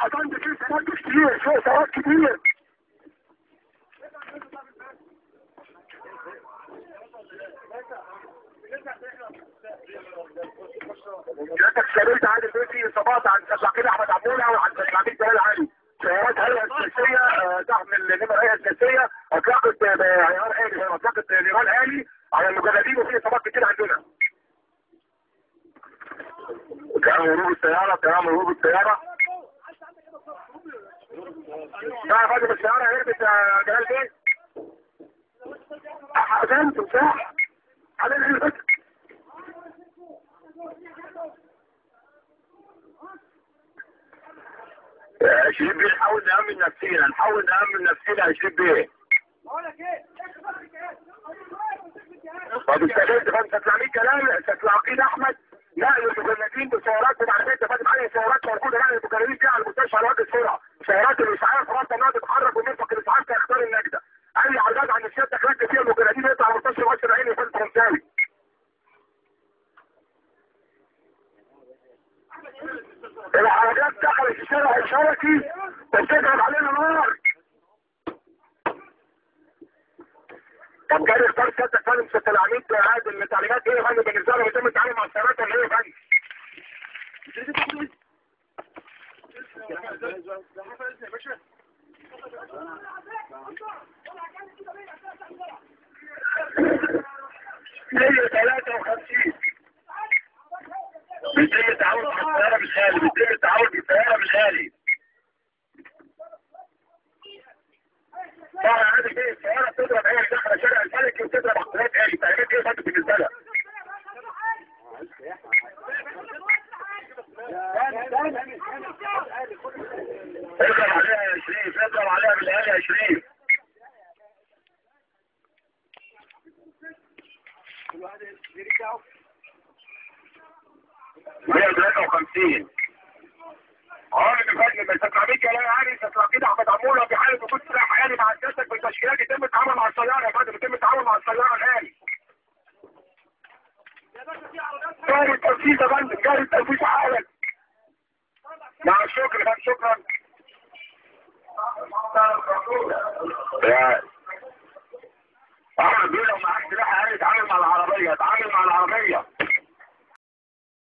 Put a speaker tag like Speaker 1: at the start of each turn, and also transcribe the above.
Speaker 1: عشان في سواد كتير، في سواد كتير. جاتك شريط عادل بيتي اصابات عند سباقين احمد عموله وعند العميد جلال علي. سيارات هيئه اساسيه دعم النمر هيئه اساسيه اطلقت عيار آلي، اطلقت نيران آلي على المجندين وفي اصابات كتير عندنا. كلام هروب السياره، كلام هروب السياره. يا فندم السياره هربت يا جلال بيه. احسنت صح. علينا الفتح. يا شريف بيه نحاول نأمن نفسينا، نحاول نأمن نفسينا يا شريف بيه. طب استفدت فانت تطلع لي كلام تطلع عقيد احمد نقل المجندين بسيارات ومعلومات تفادم اي سيارات موجوده نقل المجندين فيها على المستشفى على وجه السرعه، سيارات الاسعاف رافضه انها تتحرك ومرفق الاسعاف كيختار النجده. اي عرضات عن السياده تخلي فيها المجندين يطلع على المستشفى مصر عيني يكون فرنساوي. العربيات دخلت في الشارع الشركي وبتضرب علينا نار. طب جاي يختار سيادتك فندم ست العميد عادل التعليمات ايه يا فندم بالنسبه له يتم التعامل مع السيارات ولا ايه يا فندم؟ مية 53 بيتم التعامل مع السيارة بالغالي، بيتم التعامل بالسيارة بالغالي. طبعا عادي ايه السيارة بتضرب ايه داخل شارع الملكي وبتضرب عقلات ايه تعليمات ايه فاتت بالنسبة لها؟ اضرب عليها يا شريف، اضرب عليها بالغالي يا شريف. 153 عامل الفجر من تتعبيك يا عالي تتعبيك احمد عموله في حاله وجود سلاح آلي مع سيادتك بالتشكيلات يتم التعامل مع السياره يا فندم، يتم التعامل مع السياره الآلي. جاري التنفيذ يا فندم، جاري التنفيذ حالا. مع الشكر يا فندم، شكرا. يا احمد بيه لو معاك سلاح آلي اتعامل مع العربيه، اتعامل مع العربيه.